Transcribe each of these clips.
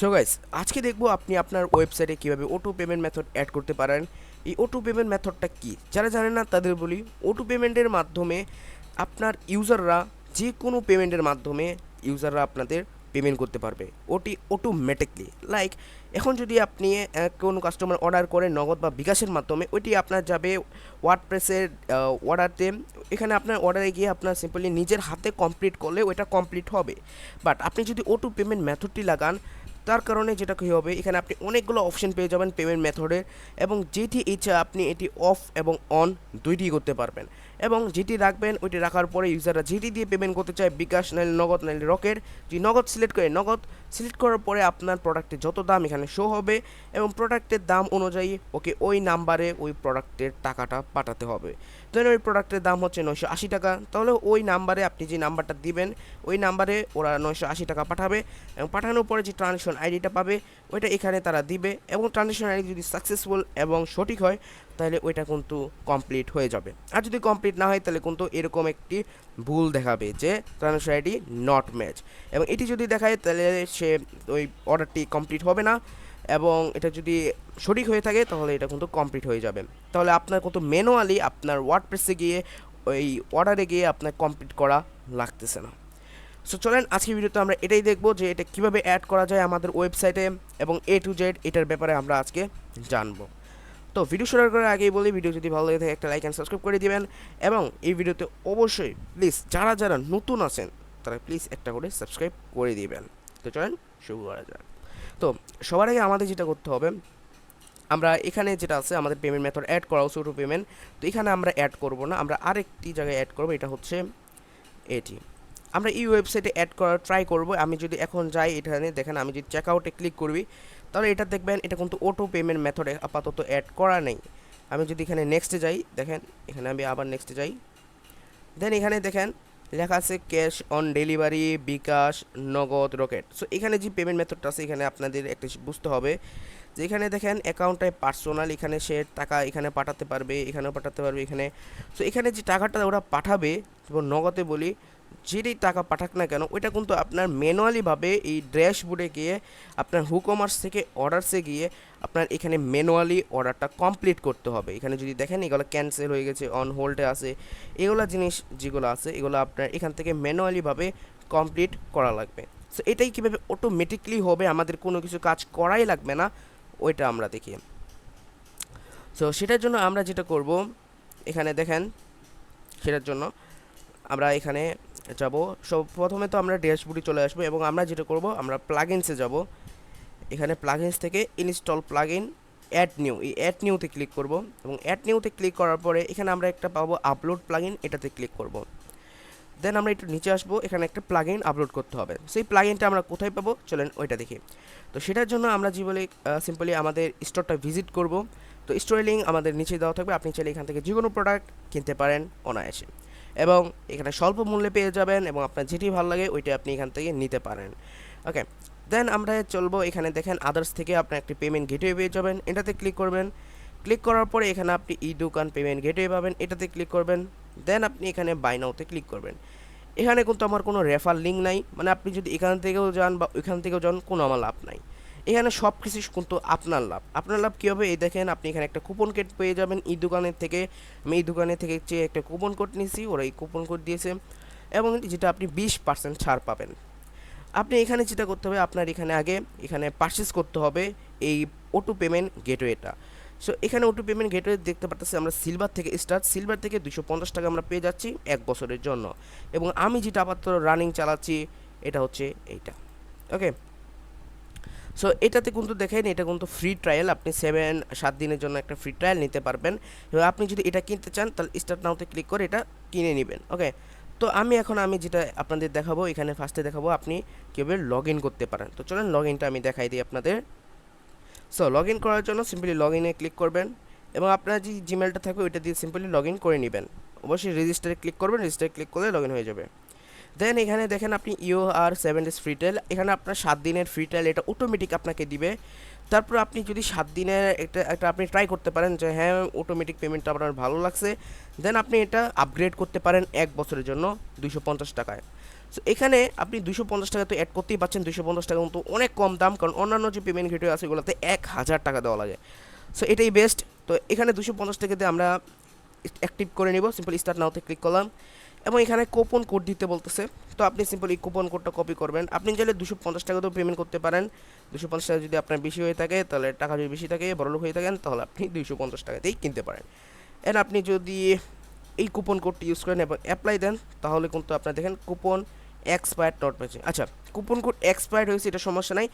So guys, আজকে দেখবো আপনি আপনার ওয়েবসাইটে কিভাবে অটো পেমেন্ট মেথড অ্যাড করতে পারেন। এই অটো পেমেন্ট মেথডটা কি, যারা জানেন না তাদের বলি। অটো পেমেন্টের মাধ্যমে আপনার ইউজাররা যে কোনো পেমেন্টের মাধ্যমে ইউজাররা আপনাদের পেমেন্ট করতে পারবে অটোমেটিকলি। লাইক এখন যদি আপনি কোনো কাস্টমার অর্ডার করে নগদ বা বিকাশের মাধ্যমে, ওইটি আপনার যাবে ওয়ার্ডপ্রেসের অর্ডারতে। এখানে আপনার অর্ডারে গিয়ে আপনার সিম্পলি নিজের হাতে কমপ্লিট করলে ওইটা কমপ্লিট হবে। বাট আপনি যদি অটো পেমেন্ট মেথডটি লাগান, তার কারণে যেটা কী হবে, এখানে আপনি অনেকগুলো অপশন পেয়ে যাবেন পেমেন্ট মেথডের, এবং যেটি ইচ্ছা আপনি এটি অফ এবং অন দুইটি করতে পারবেন। এবং যেটি রাখবেন ওইটি রাখার পরে ইউজাররা যেটি দিয়ে পেমেন্ট করতে চায়, বিকাশ নাইলে নগদ নাইলে রকেট, যদি নগদ সিলেক্ট করে নগদ সিলেক্ট করার পরে আপনার প্রোডাক্টের যত দাম এখানে শো হবে, এবং প্রোডাক্টের দাম অনুযায়ী ওকে ওই নাম্বারে ওই প্রোডাক্টের টাকাটা পাঠাতে হবে। ধরেন ওই প্রোডাক্টের দাম হচ্ছে 980 টাকা, তাহলে ওই নাম্বারে আপনি যে নাম্বারটা দিবেন ওই নাম্বারে ওরা 980 টাকা পাঠাবে, এবং পাঠানোর পরে যে ট্রানজ্যাকশন আইডিটা পাবে ওইটা এখানে তারা দিবে, এবং ট্রানজ্যাকশন আইডি যদি সাকসেসফুল এবং সঠিক হয় তাহলে ওইটা কিন্তু কমপ্লিট হয়ে যাবে। আর যদি কমপ্লিট না হয় তাহলে কিন্তু এরকম একটি ভুল দেখাবে যে ট্রানজ্যাকশন আইডি নট ম্যাচ, এবং এটি যদি দেখায় তাহলে সে ওই অর্ডারটি কমপ্লিট হবে না, এবং এটা যদি সঠিক হয়ে থাকে তাহলে এটা কিন্তু কমপ্লিট হয়ে যাবে। তাহলে আপনার কিন্তু ম্যানুয়ালি আপনার ওয়ার্ডপ্রেসে গিয়ে ওই অর্ডারে গিয়ে আপনার কমপ্লিট করা লাগতেছে না। সো চলেন আজকের ভিডিওতে আমরা এটাই দেখবো যে এটা কীভাবে অ্যাড করা যায় আমাদের ওয়েবসাইটে, এবং A to Z এটার ব্যাপারে আমরা আজকে জানবো। তো ভিডিও শুরু করার আগেই বলি, ভিডিও যদি ভালো লাগে থাকে একটা লাইক অ্যান্ড সাবস্ক্রাইব করে দিবেন, এবং এই ভিডিওতে অবশ্যই প্লিজ যারা যারা নতুন আছেন তারা প্লিজ একটা করে সাবস্ক্রাইব করে দিবেন। তো চলেন শুরু করা যাক। তো সবার আগে আমাদের যেটা করতে হবে, আমরা এখানে যেটা আছে আমাদের পেমেন্ট মেথড অ্যাড করা হচ্ছে অটো পেমেন্ট, তো এখানে আমরা অ্যাড করব না, আমরা আরেকটি জায়গায় অ্যাড করব, এটা হচ্ছে এটি। আমরা এই ওয়েবসাইটে অ্যাড করার ট্রাই করব। আমি যদি এখন যাই এখানে দেখেন, আমি যদি চেক আউটে ক্লিক করবি তাহলে এটা দেখবেন এটা কিন্তু অটো পেমেন্ট মেথডে আপাতত অ্যাড করা নেই। আমি যদি এখানে নেক্সটে যাই, দেখেন এখানে আমি আবার নেক্সটে যাই, দেন এখানে দেখেন লেখা আছে ক্যাশ অন ডেলিভারি, বিকাশ, নগদ, রকেট। সো এখানে যে পেমেন্ট মেথডটা আছে এখানে আপনাদের একটা বুঝতে হবে যে এখানে দেখেন অ্যাকাউন্টটায় পার্সোনাল, এখানে সে টাকা এখানে পাঠাতে পারবে, এখানেও পাঠাতে পারবে এখানে। সো এখানে যে টাকাটা ওরা পাঠাবে, যেমন নগদে বলি, যেটাই টাকা পাঠাক না কেন ওইটা কিন্তু আপনার ম্যানুয়ালিভাবে এই ড্যাশবোর্ডে গিয়ে আপনার হুকমার্স থেকে অর্ডারসে গিয়ে আপনার এখানে ম্যানুয়ালি অর্ডারটা কমপ্লিট করতে হবে। এখানে যদি দেখেন এগুলো ক্যান্সেল হয়ে গেছে, অন হোল্ডে আছে, এগুলো জিনিস যেগুলো আছে এগুলো আপনার এখান থেকে ম্যানুয়ালিভাবে কমপ্লিট করা লাগবে। সো এটাই কীভাবে অটোমেটিকলি হবে, আমাদের কোনো কিছু কাজ করাই লাগবে না, ওইটা আমরা দেখি। সো সেটার জন্য আমরা যেটা করব, এখানে দেখেন সেটার জন্য আমরা এখানে যাব। সব প্রথমে তো আমরা ড্যাশবোর্ডে চলে আসবো, এবং আমরা যেটা করব আমরা প্লাগইনসে যাব। এখানে প্লাগইনস থেকে ইনস্টল প্লাগইন, অ্যাড নিউ, এই অ্যাড নিউতে ক্লিক করব, এবং অ্যাড নিউতে ক্লিক করার পরে এখানে আমরা একটা পাবো আপলোড প্লাগইন, এটাতে ক্লিক করব। দেন আমরা একটু নিচে আসবো, এখানে একটা প্লাগইন আপলোড করতে হবে। সেই প্লাগইনটা আমরা কোথায় পাবো চলেন ওইটা দেখি। তো সেটার জন্য আমরা যে বলি সিম্পলি আমাদের স্টোরটা ভিজিট করব। তো স্টোরের লিঙ্ক আমাদের নিচে দেওয়া থাকবে, আপনি চাইলে এখান থেকে যে কোনো প্রোডাক্ট কিনতে পারেন অনায়াসে, এবং এখানে স্বল্প মূল্যে পেয়ে যাবেন, এবং আপনার যেটি ভালো লাগে ওইটা আপনি এখান থেকে নিতে পারেন। ওকে, দেন আমরা চলবো, এখানে দেখেন আদার্স থেকে আপনি একটি পেমেন্ট গেটওয়ে পেয়ে যাবেন, এটাতে ক্লিক করবেন। ক্লিক করার পরে এখানে আপনি ই দোকান পেমেন্ট গেটওয়ে পাবেন, এটাতে ক্লিক করবেন। দেন আপনি এখানে বাই নাওতে ক্লিক করবেন। এখানে কিন্তু আমার কোনো রেফার লিঙ্ক নাই, মানে আপনি যদি এখান থেকেও যান বা ওইখান থেকেও যান কোনো আমার লাভ নাই, এখানে সব কিছু কিন্তু আপনার লাভ। আপনার লাভ কী হবে, এই দেখেন আপনি এখানে একটা কুপন কোড পেয়ে যাবেন এই দোকানের থেকে। আমি এই দোকানের থেকে চেয়ে একটা কুপন কোড নিয়েছি, ওরা এই কুপন কোড দিয়েছে, এবং যেটা আপনি 20% ছাড় পাবেন। আপনি এখানে যেটা করতে হবে, আপনার এখানে আগে এখানে পারচেস করতে হবে এই অটো পেমেন্ট গেটওয়েটা। সো এখানে অটো পেমেন্ট গেটওয়ে দেখতে পাচ্ছি আমরা সিলভার থেকে স্টার্ট, সিলভার থেকে 250 টাকা আমরা পেয়ে যাচ্ছি 1 বছরের জন্য, এবং আমি যেটা আপাতত রানিং চালাচ্ছি এটা হচ্ছে এইটা। ওকে, সো এটাতে কিন্তু দেখেন এটা কিন্তু ফ্রি ট্রায়াল, আপনি 7 দিনের জন্য একটা ফ্রি ট্রায়াল নিতে পারবেন, এবং আপনি যদি এটা কিনতে চান তাহলে স্টার্ট নাওতে ক্লিক করে এটা কিনে নেবেন। ওকে, তো আমি যেটা আপনাদের দেখাবো, এখানে ফার্স্টে দেখাবো আপনি কীভাবে লগ ইন করতে পারেন। তো চলেন লগ ইনটা আমি দেখাই দিই আপনাদের। সো লগ ইন করার জন্য সিম্পলি লগ ইনে ক্লিক করবেন, এবং আপনার যে জিমেলটা থাকবে ওইটা দিয়ে সিম্পলি লগ ইন করে নেবেন। অবশ্যই রেজিস্টারে ক্লিক করবেন, রেজিস্টারে ক্লিক করলে লগ ইন হয়ে যাবে। দেন এখানে দেখেন আপনি আর 7 ডেজ ফ্রি ট্রায়াল, এখানে আপনার 7 দিনের ফ্রি ট্রায়াল এটা অটোমেটিক আপনাকে দিবে। তারপর আপনি যদি 7 দিনের একটা আপনি ট্রাই করতে পারেন যে হ্যাঁ অটোমেটিক পেমেন্টটা আপনার ভালো লাগছে, দেন আপনি এটা আপগ্রেড করতে পারেন 1 বছরের জন্য 250 টাকায়। সো এখানে আপনি 250 টাকা তো অ্যাড করতেই পারছেন। 250 টাকা কিন্তু অনেক কম দাম, কারণ অন্যান্য যে পেমেন্ট গেটওয়ে আছে এগুলোতে 1000 টাকা দেওয়া লাগে। সো এটাই বেস্ট। তো এখানে 250 টাকা দিয়ে আমরা অ্যাক্টিভ করে নিব। সিম্পল স্টার্ট নাওতে ক্লিক করলাম এবং এখানে কুপন কোড দিতে বলতেছে। তো আপনি সিম্পল এই কুপন কোডটা কপি করবেন। আপনি চাইলে 250 টাকা তো পেমেন্ট করতে পারেন। 250 টাকা যদি আপনার বেশি হয়ে থাকে, তাহলে টাকা যদি বেশি থাকে, বড়লোক হয়ে থাকেন, তাহলে আপনি 250 টাকাতেই কিনতে পারেন। এন্ড আপনি যদি এই কুপন কোডটি ইউজ করেন এবং অ্যাপ্লাই দেন, তাহলে কিন্তু আপনার দেখেন কুপন এক্সপায়ার্ড নট ম্যাচিং। আচ্ছা, কুপন কোড এক্সপায়ার্ড হয়েছে, এটা সমস্যা নাই।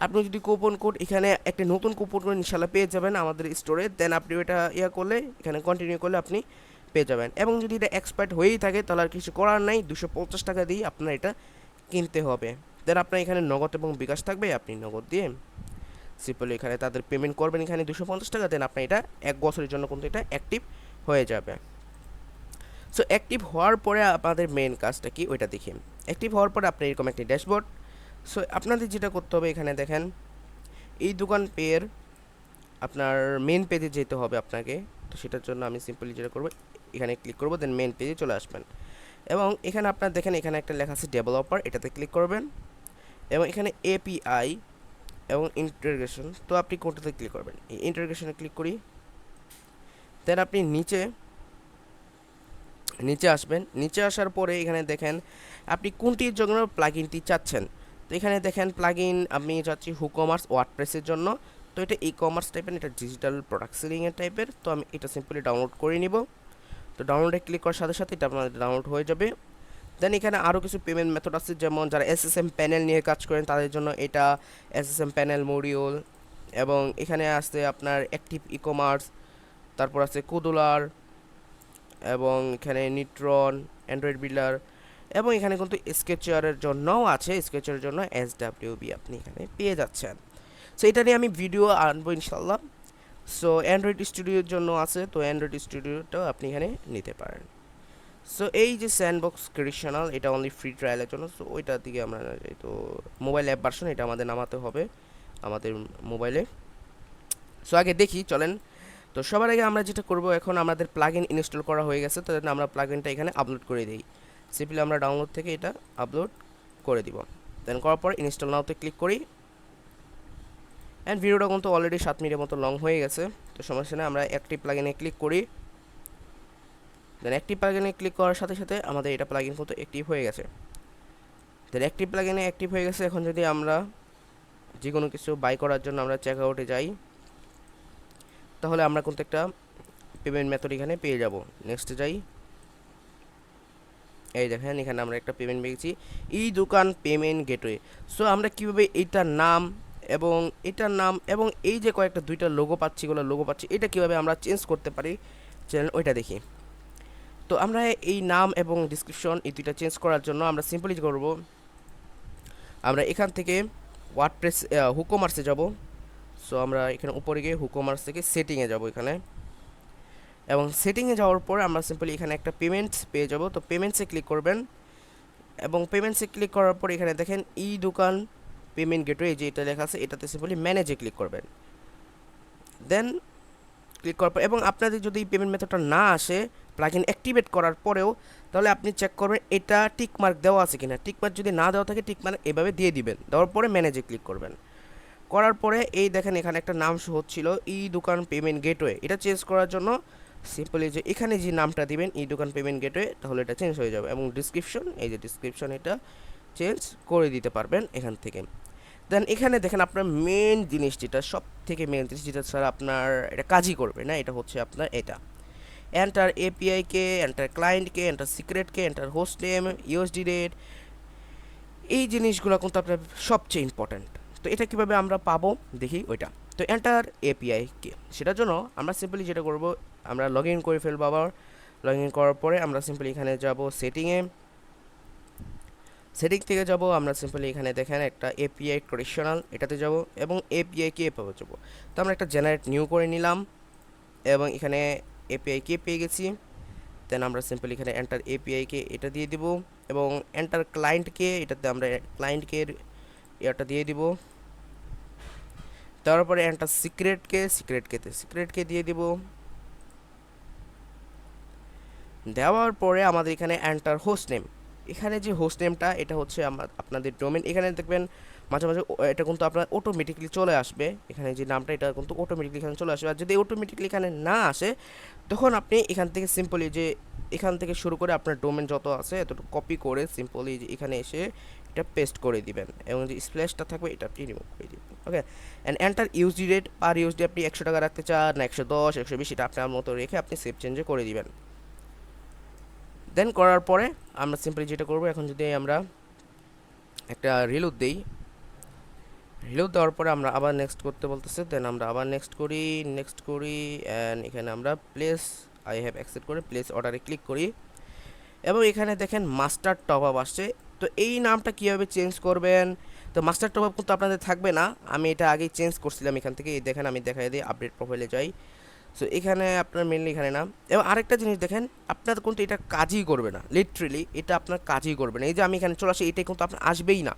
আপনি যদি কুপন কোড এখানে একটা নতুন কুপন কোড ইনশাল্লাহ পেয়ে যাবেন আমাদের স্টোরে, দেন আপনি ওটা করলে, এখানে কন্টিনিউ করলে আপনি পেয়ে যাবেন। এবং যদি এটা এক্সপায়ার্ড হয়েই থাকে, তাহলে আর কিছু করার নাই, 250 টাকা দিয়ে আপনার এটা কিনতে হবে। দেন আপনার এখানে নগদ এবং বিকাশ থাকবে, আপনি নগদ দিয়ে সিম্পলি এখানে তাদের পেমেন্ট করবেন এখানে 250 টাকা, দেন আপনার এটা 1 বছরের জন্য কিন্তু এটা অ্যাক্টিভ হয়ে যাবে। সো অ্যাক্টিভ হওয়ার পরে আপনাদের মেন কাজটা কি ওইটা দেখি। অ্যাক্টিভ হওয়ার পরে আপনার এরকম একটি ড্যাশবোর্ড। সো আপনাদের যেটা করতে হবে, এখানে দেখেন এই দোকান পেয়ের আপনার মেন পেজে যেতে হবে আপনাকে। তো সেটার জন্য আমি সিম্পলি যেটা করবো, এখানে ক্লিক করবো, দেন মেন পেজে চলে আসবেন। এবং এখানে আপনার দেখেন এখানে একটা লেখা আছে ডেভেলপার, এটাতে ক্লিক করবেন এবং এখানে এপিআই এবং ইন্টিগ্রেশন, তো আপনি কোনটাতে ক্লিক করবেন? এই ইন্টিগ্রেশনে ক্লিক করি। দেন আপনি নিচে আসবেন। নিচে আসার পরে এখানে দেখেন আপনি কোনটির জন্য প্লাগইনটি চাচ্ছেন। তো এখানে দেখেন প্লাগইন আমি চাচ্ছি হুকমার্স ওয়ার্ডপ্রেসের জন্য। তো এটা ই কমার্স টাইপের, এটা ডিজিটাল প্রোডাক্ট সেলিংয়ের টাইপের। তো আমি এটা সিম্পলি ডাউনলোড করে নিব। তো ডাউনলোডে ক্লিক করার সাথে সাথে এটা আপনাদের ডাউনলোড হয়ে যাবে। দেন এখানে আরও কিছু পেমেন্ট মেথড আছে, যেমন যারা এসএসএম প্যানেল নিয়ে কাজ করেন তাদের জন্য এটা এসএসএম প্যানেল মডিউল, এবং এখানে আছে আপনার অ্যাক্টিভ ই কমার্স, তারপর আছে কুদুলার, এবং এখানে নিট্রন, অ্যান্ড্রয়েড বিল্ডার, এবং এখানে কিন্তু স্কেচারের জন্যও আছে। স্কেচারের জন্য SWB আপনি এখানে পেয়ে যাচ্ছেন। সো এটা নিয়ে আমি ভিডিও আনবো ইনশাল্লাহ। সো অ্যান্ড্রয়েড স্টুডিওর জন্য আছে, তো অ্যান্ড্রয়েড স্টুডিওটাও আপনি এখানে নিতে পারেন। সো এই যে স্যান্ডবক্স ক্রিয়েশনাল, এটা অনলি ফ্রি ট্রায়ালের জন্য। সো ওইটার দিকে আমরা যাই। তো মোবাইল অ্যাপ ভার্সন এটা আমাদের নামাতে হবে আমাদের মোবাইলে। সো আগে দেখি চলেন। তো সবার আগে আমরা যেটা করব, এখন আমাদের প্লাগইন ইনস্টল করা হয়ে গেছে, তো আমরা প্লাগইনটা এখানে আপলোড করে দিই। সিম্পলি আমরা ডাউনলোড থেকে এটা আপলোড করে দিব। দেন করার পর ইনস্টল নাওতে ক্লিক করি। অ্যান্ড ভিডিওটা কিন্তু অলরেডি 7 মিনিটের মতো লং হয়ে গেছে, তো সমস্যা নেই। আমরা অ্যাক্টিভ প্লাগইনে ক্লিক করি। দেন অ্যাক্টিভ প্লাগইনে ক্লিক করার সাথে সাথে আমাদের এটা প্লাগইন কিন্তু অ্যাক্টিভ হয়ে গেছে। দেন অ্যাক্টিভ প্লাগইনে অ্যাক্টিভ হয়ে গেছে। এখন যদি আমরা যে কোনো কিছু বাই করার জন্য আমরা চেক আউটে যাই, তাহলে আমরা কিন্তু একটা পেমেন্ট মেথড এখানে পেয়ে যাব। নেক্সটে যাই। এই দেখেন এখানে আমরা একটা পেমেন্ট পেয়েছি, এই দোকান পেমেন্ট গেটওয়ে। সো আমরা কীভাবে এইটার নাম এবং এই যে কয়েকটা দুইটা লোগো পাচ্ছি, এটা কীভাবে আমরা চেঞ্জ করতে পারি চ্যানেল ওইটা দেখি। তো আমরা এই নাম এবং ডিসক্রিপশন এই দুইটা চেঞ্জ করার জন্য আমরা সিম্পলি করব, আমরা এখান থেকে ওয়ার্ডপ্রেস হুকমার্সে যাব। সো আমরা এখানে উপরে গিয়ে হুকমার্স থেকে সেটিংয়ে যাব এখানে, এবং সেটিংয়ে যাওয়ার পর আমরা সিম্পলি এখানে একটা পেমেন্টস পেয়ে যাব। তো পেমেন্টসে ক্লিক করবেন, এবং পেমেন্টসে ক্লিক করার পর এখানে দেখেন ই দোকান পেমেন্ট গেটওয়ে যে এটা লেখা আছে, এটাতে সিম্পলি ম্যানেজে ক্লিক করবেন। দেন ক্লিক করার পর, এবং আপনাদের যদি পেমেন্ট মেথডটা না আসে প্লাগইন অ্যাক্টিভেট করার পরেও, তাহলে আপনি চেক করবেন এটা টিকমার্ক দেওয়া আছে কিনা। টিকমার্ক যদি না দেওয়া থাকে, টিকমার্ক এভাবে দিয়ে দিবেন। দেওয়ার পরে ম্যানেজে ক্লিক করবেন। করার পরে এই দেখেন এখানে একটা নাম শো হচ্ছিল ই দোকান পেমেন্ট গেটওয়ে। এটা চেঞ্জ করার জন্য সিম্পলি যে এখানে যে নামটা দিবেন ই দোকান পেমেন্ট গেটওয়ে, তাহলে এটা চেঞ্জ হয়ে যাবে। এবং ডিসক্রিপশন, এই যে ডিসক্রিপশন, এটা চেঞ্জ করে দিতে পারবেন এখান থেকে। দেন এখানে দেখেন আপনার মেন জিনিস, যেটা সব থেকে মেন জিনিস, যেটা ছাড়া আপনার এটা কাজই করবে না, এটা হচ্ছে আপনার এটা enter API key, enter client key, enter secret key, enter host name, USD rate. এই জিনিসগুলো কিন্তু আপনার সবচেয়ে ইম্পর্ট্যান্ট। তো এটা কিভাবে আমরা পাবো দেখি ওইটা। তো এন্টার এপিআই কে, সেটার জন্য আমরা সিম্পলি যেটা করব, আমরা লগ ইন করে ফেলবো। আবার লগ ইন করার পরে আমরা সিম্পলি এখানে যাব সেটিং থেকে যাব, আমরা সিম্পলি এখানে দেখেন একটা এপিআই ট্রেডিশনাল, এটাতে যাব, এবং এপিআই কে পাবো যাব। তো আমরা একটা জেনারেট নিউ করে নিলাম, এবং এখানে এপিআই কে পেয়ে গেছি। দেন আমরা সিম্পলি এখানে এন্টার এপিআই কে এটা দিয়ে দিব, এবং এন্টার ক্লায়েন্ট কে, এটাতে আমরা ক্লায়েন্ট কে এটা দিয়ে দিব। তারপরে এন্টার সিক্রেট কে দিয়ে দিব। দেওয়ার পরে আমাদের এখানে এন্টার হোস্ট নেম, এখানে যে হোস্ট নেমটা এটা হচ্ছে আপনাদের ডোমেন। এখানে দেখবেন মাঝে মাঝে এটা কিন্তু আপনার অটোমেটিকলি চলে আসবে, এখানে যে নামটা এটা কিন্তু অটোমেটিকলি এখানে চলে আসবে। আর যদি অটোমেটিকলি এখানে না আসে তখন আপনি এখান থেকে সিম্পলি যে এখান থেকে শুরু করে আপনার ডোমেন যত আছে এতটুকু কপি করে সিম্পলি যে এখানে এসে এটা পেস্ট করে দিবেন এবং যে স্প্ল্যাশটা থাকবে এটা আপনি রিমুভ করে দিবেন। Okay, and enter USD rate, per USD আপনি 100 টাকা রাখতে চান না 110 120, এটা আপনার মতো রেখে আপনি সেভ চেঞ্জে করে দিবেন। দেন করার পরে আমরা সিম্পলি যেটা করব, এখন যদি আমরা একটা রিলোড দেই, রিলোড দেওয়ার পরে আমরা আবার নেক্সট করতে বলতেছে, দেন আমরা আবার নেক্সট করি অ্যান্ড এখানে আমরা প্লেস আই হ্যাভ অ্যাকসেপ্ট করে প্লেস অর্ডারে ক্লিক করি এবং এখানে দেখেন মাস্টার টপ আপ আসছে। তো এই নামটা কীভাবে চেঞ্জ করবেন, তো মাস্টার টপ আপ কিন্তু আপনাদের থাকবে না, আমি এটা আগেই চেঞ্জ করছিলাম এখান থেকে। এই দেখেন আমি দেখাই দিই, আপডেট প্রোফাইলে যাই। সো এখানে আপনার মেনলি এখানে নাম, এবং আরেকটা জিনিস দেখেন আপনার কিন্তু এটা কাজই করবে না, লিটারেলি এটা আপনার কাজই করবে না। এই যে আমি এখানে চলে আসি, এটাই কিন্তু আপনার আসবেই না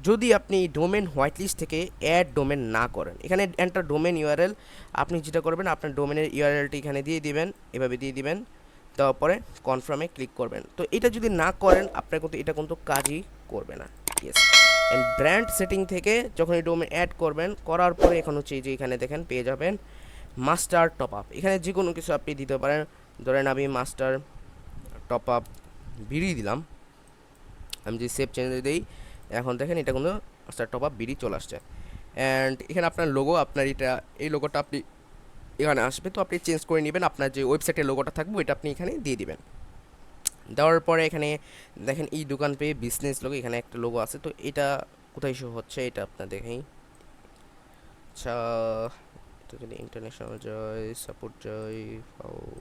যদি আপনি ডোমেন হোয়াইট লিস্ট থেকে অ্যাড ডোমেন না করেন। এখানে এন্টার ডোমেন ইউআরএল, আপনি যেটা করবেন আপনার ডোমেনের ইউআরএলটি এখানে দিয়ে দিবেন, এভাবে দিয়ে দিবেন, দেওয়ার পরে কনফার্মে ক্লিক করবেন। তো এটা যদি না করেন আপনার কিন্তু এটা কিন্তু কাজই করবে না। ইয়েস, অ্যান্ড ব্র্যান্ড সেটিং থেকে যখন এই ডোমেন অ্যাড করবেন, করার পরে এখন হচ্ছে যে এখানে দেখেন পেয়ে যাবেন মাস্টার টপ আপ। এখানে যে কোনো কিছু আপনি দিতে পারেন, ধরেন আমি মাস্টার টপ আপ বিড়ি দিলাম, আমি যদি সেভ চেঞ্জে দিই এখন দেখেন এটা কিন্তু মাস্টার টপ আপ বিড়ি চলে আসছে। অ্যান্ড এখানে আপনার লোগো, আপনার এটা এই লোগোটা আপনি এখানে আসবে, তো আপনি চেঞ্জ করে নেবেন, আপনার যে ওয়েবসাইটের লোগোটা থাকবে এটা আপনি এখানে দিয়ে দিবেন। দেওয়ার পরে এখানে দেখেন এই দোকান পেয়ে বিজনেস লোগো, এখানে একটা লোগো আছে, তো এটা কোথায় শো হচ্ছে এটা আপনার দেখেই। আচ্ছা, তো যদি ইন্টারন্যাশনাল যাই, সাপোর্ট যাই,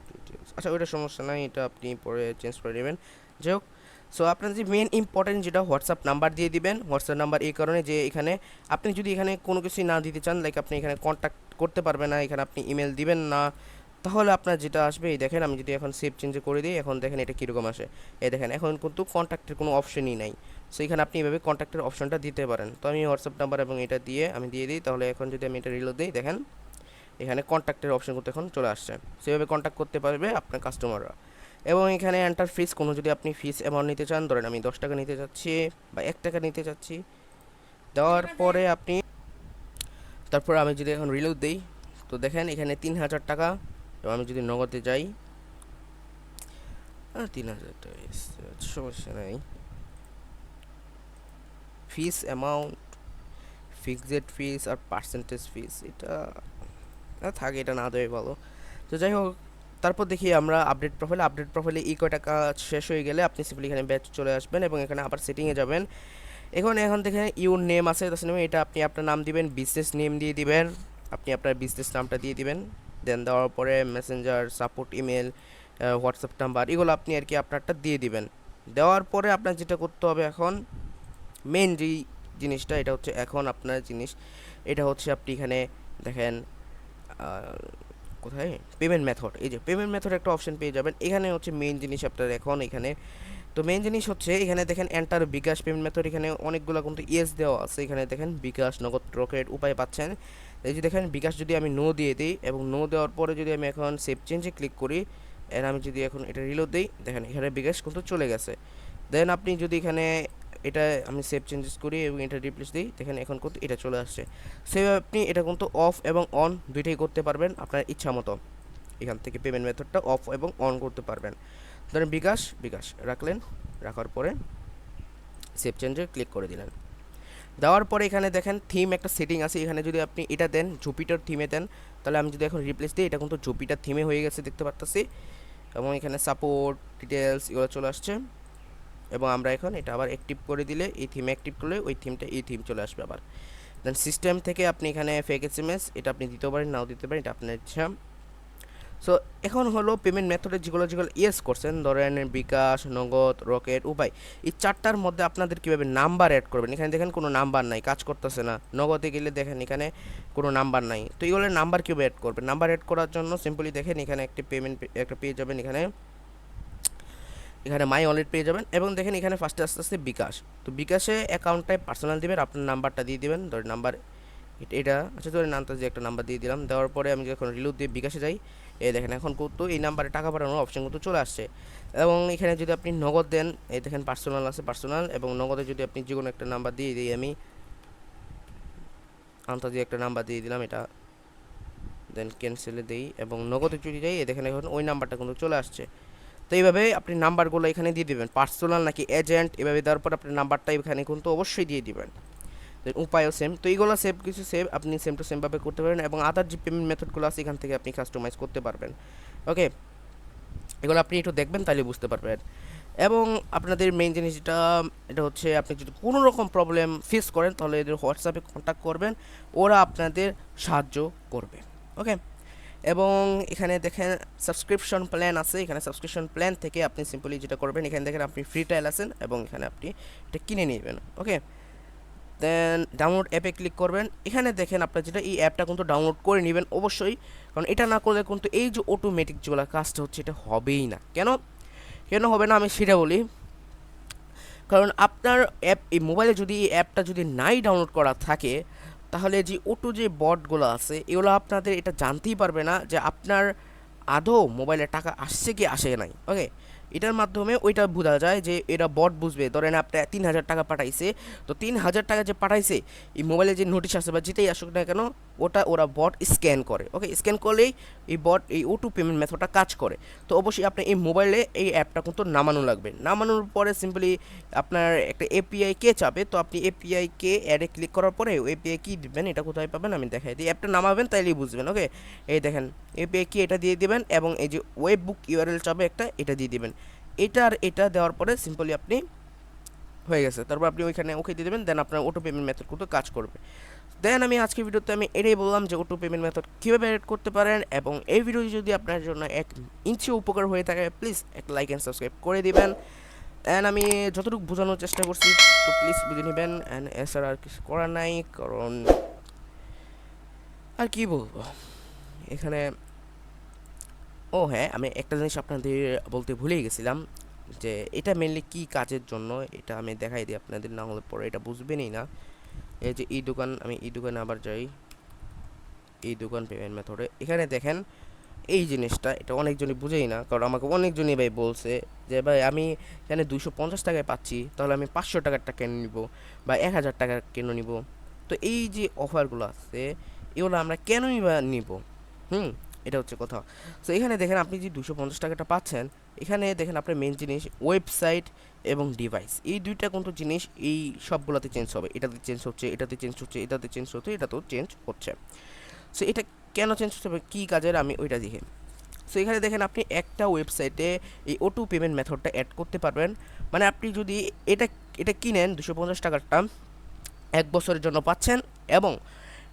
ডিটেলস, আচ্ছা ওইটা সমস্যা নাই, এটা আপনি পরে চেঞ্জ করে নেবেন। যাই হোক, সো আপনার যে মেন ইম্পর্টেন্ট যেটা হোয়াটসঅ্যাপ নাম্বার দিয়ে দিবেন। হোয়াটসঅ্যাপ নাম্বার এই কারণে যে এখানে আপনি যদি এখানে কোনো কিছুই না দিতে চান, লাইক আপনি এখানে কন্ট্যাক্ট করতে পারবেন না, এখানে আপনি ইমেল দিবেন না, তাহলে আপনার যেটা আসবে এই দেখেন আমি যদি এখন সেভ চেঞ্জে করে দিই, এখন দেখেন এটা কীরকম আসে। এই দেখেন এখন কিন্তু কন্ট্যাক্টের কোনো অপশনই নাই। সো এখানে আপনি এভাবে কন্ট্যাক্টের অপশনটা দিতে পারেন। তো আমি হোয়াটসঅ্যাপ নাম্বার এবং এটা দিয়ে আমি দিয়ে দিই, তাহলে এখন যদি আমি এটা রিলোড দিই দেখেন এখানে কন্ট্যাক্টের অপশন করতে এখন চলে আসছে। সেভাবে কন্ট্যাক্ট করতে পারবে আপনার কাস্টমাররা। এবং এখানে এন্টার ফিস, কোনো যদি আপনি ফিস অ্যামাউন্ট নিতে চান, ধরেন আমি 10 টাকা নিতে চাচ্ছি বা 1 টাকা নিতে চাচ্ছি, দেওয়ার পরে আপনি তারপর আমি যদি এখন রিলোড দিই তো দেখেন এখানে 3000 টাকা, এবং আমি যদি নগদে যাই 3000 টাকা, সমস্যা নাই। ফিস অ্যামাউন্ট, ফিক্সড ফিস আর পার্সেন্টেজ ফিস এটা থাকে, এটা না দেওয়াই ভালো। তো যাই হোক, তারপর দেখি আমরা আপডেট প্রোফাইলে এই কয়টা কাজ শেষ হয়ে গেলে আপনি সিম্পলি এখানে ব্যাচ চলে আসবেন এবং এখানে আবার সেটিংয়ে যাবেন। এখন থেকে ইউর নেম আছে, এটা আপনি আপনার নাম দিবেন, বিজনেস নেম দিয়ে দিবেন, আপনি আপনার বিজনেস নামটা দিয়ে দিবেন। দেন দেওয়ার পরে Messenger, support email, WhatsApp number, এগুলো আপনি আর কি আপনারটা দিয়ে দিবেন। দেওয়ার পরে আপনার যেটা করতে হবে এখন মেন যেই জিনিসটা, এটা হচ্ছে এখন আপনার জিনিস, এটা হচ্ছে আপনি এখানে দেখেন কোথায় পেমেন্ট মেথড, এই যে পেমেন্ট মেথড একটা অপশন পেয়ে যাবেন। এখানে হচ্ছে মেইন জিনিস আপনার এখন এখানে, তো মেইন জিনিস হচ্ছে এখানে দেখেন এন্টার বিকাশ পেমেন্ট মেথড, এখানে অনেকগুলো কিন্তু ইয়েস দেওয়া আছে। এখানে দেখেন বিকাশ, নগদ, রকেট উপায় পাচ্ছেন। এই যে দেখেন বিকাশ যদি আমি নো দিয়ে দিই এবং নো দেওয়ার পরে যদি আমি এখন সেভ চেঞ্জে ক্লিক করি, এর আমি যদি এখন এটা রিলোড দিই দেখেন এখানে বিকাশ কিন্তু চলে গেছে। দেন আপনি যদি এখানে এটা আমি সেভ চেঞ্জেস করি এবং এটা রিপ্লেস দিই দেখেন এখন কিন্তু এটা চলে আসছে। সেভাবে আপনি এটা কিন্তু অফ এবং অন দুইটাই করতে পারবেন আপনার ইচ্ছা মতো। এখান থেকে পেমেন্ট মেথডটা অফ এবং অন করতে পারবেন। ধরেন বিকাশ রাখলেন, রাখার পরে সেভ চেঞ্জে ক্লিক করে দিলেন। দেওয়ার পরে এখানে দেখেন থিম একটা সেটিং আছে, এখানে যদি আপনি এটা দেন জুপিটার থিমে দেন, তাহলে আমি যদি এখন রিপ্লেস দিই এটা কিন্তু জুপিটার থিমে হয়ে গেছে দেখতে পারতেছি। এবং এখানে সাপোর্ট ডিটেলস এগুলো চলে আসছে এবং আমরা এখন এটা আবার অ্যাক্টিভ করে দিলে এই থিমে অ্যাক্টিভ করলে ওই থিমটা এই থিম চলে আসবে আবার। দেন সিস্টেম থেকে আপনি এখানে ফেক এসএমএস এটা আপনি দিতে পারেন, নাও দিতে পারেন, এটা আপনার ইচ্ছা। সো এখন হলো পেমেন্ট মেথডে যেগুলো ইয়েস করছেন, ধরেন বিকাশ, নগদ, রকেট, উপায়, এই চারটার মধ্যে আপনাদের কীভাবে নাম্বার অ্যাড করবেন। এখানে দেখেন কোনো নাম্বার নাই, কাজ করতেছে না। নগদে গেলে দেখেন এখানে কোনো নাম্বার নাই, তো এইগুলো নাম্বার কীভাবে অ্যাড করবেন। নাম্বার অ্যাড করার জন্য সিম্পলি দেখেন এখানে একটি পেমেন্ট একটা পেয়ে যাবেন, এখানে মাই ওয়ালেট পেয়ে যাবেন এবং দেখেন এখানে ফার্স্টে আস্তে আস্তে বিকাশ, তো বিকাশে অ্যাকাউন্টটায় পার্সোনাল দিবেন, আপনার নাম্বারটা দিয়ে দিবেন, ধরেন নাম্বার এটা আচ্ছা ধরেন আন্দাজে একটা নাম্বার দিয়ে দিলাম, দেওয়ার পরে আমি যখন রিলোড দিয়ে বিকাশে যাই, এই দেখেন এখন কিন্তু এই নাম্বারে টাকা পাঠানোর অপশন কিন্তু চলে আসছে। এবং এখানে যদি আপনি নগদ দেন, এই দেখেন পার্সোনাল আছে, পার্সোনাল, এবং নগদে যদি আপনি যে কোনো একটা নাম্বার দিয়ে দিই, আমি আন্দাজে একটা নাম্বার দিয়ে দিলাম, এটা দেন ক্যান্সেলে দিই এবং নগদে যদি যাই, এই দেখেন এখন ওই নাম্বারটা কিন্তু চলে আসছে। তো এইভাবে আপনি নাম্বারগুলো এখানে দিয়ে দিবেন, পার্সোনাল নাকি এজেন্ট, এভাবে দেওয়ার পর আপনি নাম্বারটা এখানে কিন্তু অবশ্যই দিয়ে দিবেন। উপায়ও সেম। তো এইগুলো সেভ কিছু সেভ আপনি সেম টু সেমভাবে করতে পারেন, এবং আদার যে পেমেন্ট মেথডগুলো আছে এখান থেকে আপনি কাস্টমাইজ করতে পারবেন। ওকে, এগুলো আপনি একটু দেখবেন তাহলে বুঝতে পারবেন। এবং আপনাদের মেইন জিনিস যেটা, এটা হচ্ছে আপনি যদি কোনো রকম প্রবলেম ফেস করেন তাহলে এদের হোয়াটসঅ্যাপে কন্ট্যাক্ট করবেন, ওরা আপনাদের সাহায্য করবে। ওকে, এবং এখানে দেখেন সাবস্ক্রিপশন প্ল্যান আছে, এখানে সাবস্ক্রিপশন প্ল্যান থেকে আপনি সিম্পলি যেটা করবেন, এখানে দেখেন আপনি ফ্রি ট্রায়াল আছেন এবং এখানে আপনি এটা কিনে নেবেন। ওকে, দেন ডাউনলোড অ্যাপে ক্লিক করবেন, এখানে দেখেন আপনার যেটা এই অ্যাপটা কিন্তু ডাউনলোড করে নেবেন অবশ্যই, কারণ এটা না করলে কিন্তু এই যে অটোমেটিক যেগুলো কাজটা হচ্ছে এটা হবেই না। কেন কেন হবে না আমি সেটা বলি, কারণ আপনার অ্যাপ এই মোবাইলে যদি এই অ্যাপটা যদি নাই ডাউনলোড করা থাকে, তাহলে যে অটো যে বটগুলো আছে এগুলো আপনাদের এটা জানতেই পারবে না যে আপনার আদৌ মোবাইলে টাকা আসছে কি আসে নাই। ওকে, এটার মাধ্যমে ওইটা বোঝা যায় যে এরা বট বুঝবে, ধরেন আপনি 3,000 টাকা পাঠাইছে, তো 3,000 টাকা যে পাঠাইছে এই মোবাইলে যে নোটিশ আসে বা যেটাই আসুক না কেন, ওটা ওরা বট স্ক্যান করে। ওকে, স্ক্যান করলেই এই বট এই ওটু পেমেন্ট মেথডটা কাজ করে। তো অবশ্যই আপনি এই মোবাইলে এই অ্যাপটা কিন্তু নামানো লাগবে, নামানোর পরে সিম্পলি আপনার একটা এপিআই কে চাবে, তো আপনি এপিআই কে অ্যাডে ক্লিক করার পরে এপিআই কি দিবেন, এটা কোথায় পাবেন আমি দেখাই দিই, অ্যাপটা নামাবেন তাইলেই বুঝবেন। ওকে, এই দেখেন এপিআই কি, এটা দিয়ে দিবেন এবং এই যে ওয়েব বুক ইউআরএল চাবে একটা, এটা দিয়ে দিবেন। এটা আর এটা দেওয়ার পরে সিম্পলি আপনি হয়ে গেছে, তারপর আপনি ওইখানে ওকে দিয়ে দেবেন, দেন আপনার অটো পেমেন্ট মেথড কিন্তু কাজ করবে। দেন আমি আজকের ভিডিওতে আমি এটাই বললাম যে অটো পেমেন্ট মেথড কীভাবে অ্যাড করতে পারেন, এবং এই ভিডিও যদি আপনার জন্য 1 ইঞ্চি উপকার হয়ে থাকে প্লিজ এক লাইক অ্যান্ড সাবস্ক্রাইব করে দিবেন। অ্যান্ড আমি যতটুকু বোঝানোর চেষ্টা করছি তো প্লিজ বুঝে নেবেন, অ্যান্ড এছাড়া আর কিছু করার নাই, কারণ আর কি বলবো এখানে। ও হ্যাঁ, আমি একটা জিনিস আপনাদের বলতে ভুলেই গেছিলাম, যে এটা মেনলি কি কাজের জন্য এটা আমি দেখাই দিই আপনাদের, না হলে পরে এটা বুঝবেনই না। এই যে এই দোকান, আমি এই দোকানে আবার যাই, এই দোকান পেমেন্ট মেথডে এখানে দেখেন এই জিনিসটা, এটা অনেকজনই বুঝেই না, কারণ আমাকে অনেকজনই ভাই বলছে যে ভাই আমি এখানে 250 টাকায় পাচ্ছি, তাহলে আমি 500 টাকারটা কেন নিব বা 1,000 টাকার কেন নিব। তো এই যে অফারগুলো আছে এগুলো আমরা কেনই বা নিব, হুম, এটা হচ্ছে কথা। সো এখানে দেখেন আপনি যে 250 টাকাটা পাচ্ছেন, এখানে দেখেন আপনার মেন জিনিস ওয়েবসাইট এবং ডিভাইস, এই দুইটা কিন্তু জিনিস এই সবগুলোতে চেঞ্জ হবে, এটাতে চেঞ্জ হচ্ছে, এটাতে চেঞ্জ হচ্ছে, এটাতে চেঞ্জ হচ্ছে, এটাতেও চেঞ্জ হচ্ছে। সো এটা কেন চেঞ্জ হচ্ছে, কী কাজের আমি ওইটা দেখি। সো এখানে দেখেন আপনি একটা ওয়েবসাইটে এই অটো পেমেন্ট মেথডটা অ্যাড করতে পারবেন, মানে আপনি যদি এটা এটা কিনেন 250 টাকারটা 1 বছরের জন্য পাচ্ছেন, এবং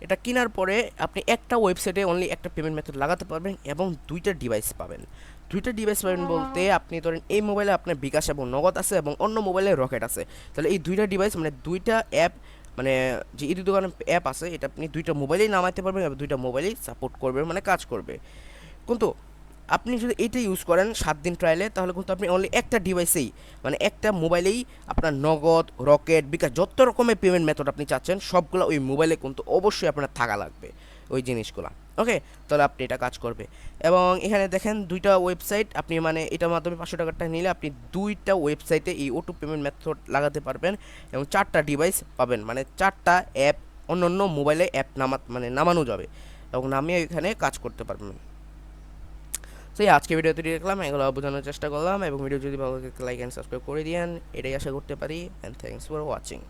এটা কেনার পরে আপনি একটা ওয়েবসাইটে অনলি একটা পেমেন্ট মেথড লাগাতে পারবেন এবং দুইটা ডিভাইস পাবেন। দুইটা ডিভাইস পাবেন বলতে আপনি ধরেন এই মোবাইলে আপনার বিকাশ এবং নগদ আছে এবং অন্য মোবাইলে রকেট আছে, তাহলে এই দুইটা ডিভাইস মানে দুইটা অ্যাপ, মানে যে এই দোকানের অ্যাপ আছে এটা আপনি দুইটা মোবাইলেই নামাইতে পারবেন এবং দুইটা মোবাইলেই সাপোর্ট করবে, মানে কাজ করবে। কিন্তু আপনি যদি এইটা ইউজ করেন 7 দিন ট্রায়ালে, তাহলে কিন্তু আপনি অনলি একটা ডিভাইসেই, মানে একটা মোবাইলেই আপনার নগদ, রকেট, বিকাশ যত রকমের পেমেন্ট মেথড আপনি চাচ্ছেন সবগুলো ওই মোবাইলে কিন্তু অবশ্যই আপনার থাকা লাগবে ওই জিনিসগুলো। ওকে, তাহলে আপনি এটা কাজ করবে। এবং এখানে দেখেন দুইটা ওয়েবসাইট আপনি, মানে এটার মাধ্যমে 500 টাকাটা নিলে আপনি দুইটা ওয়েবসাইটে এই অটো পেমেন্ট মেথড লাগাতে পারবেন এবং 4টা ডিভাইস পাবেন, মানে 4টা অ্যাপ অন্য অন্য মোবাইলে অ্যাপ নামানো যাবে এবং নামিয়ে এখানে কাজ করতে পারবেন। তো এই আজকে ভিডিও তৈরি দেখলাম, এগুলো বোঝানোর চেষ্টা করলাম, এবং ভিডিও যদি ভালো লাগে লাইক অ্যান্ড সাবস্ক্রাইব করে দিয়েন, এটাই আশা করতে পারি। And thanks for watching.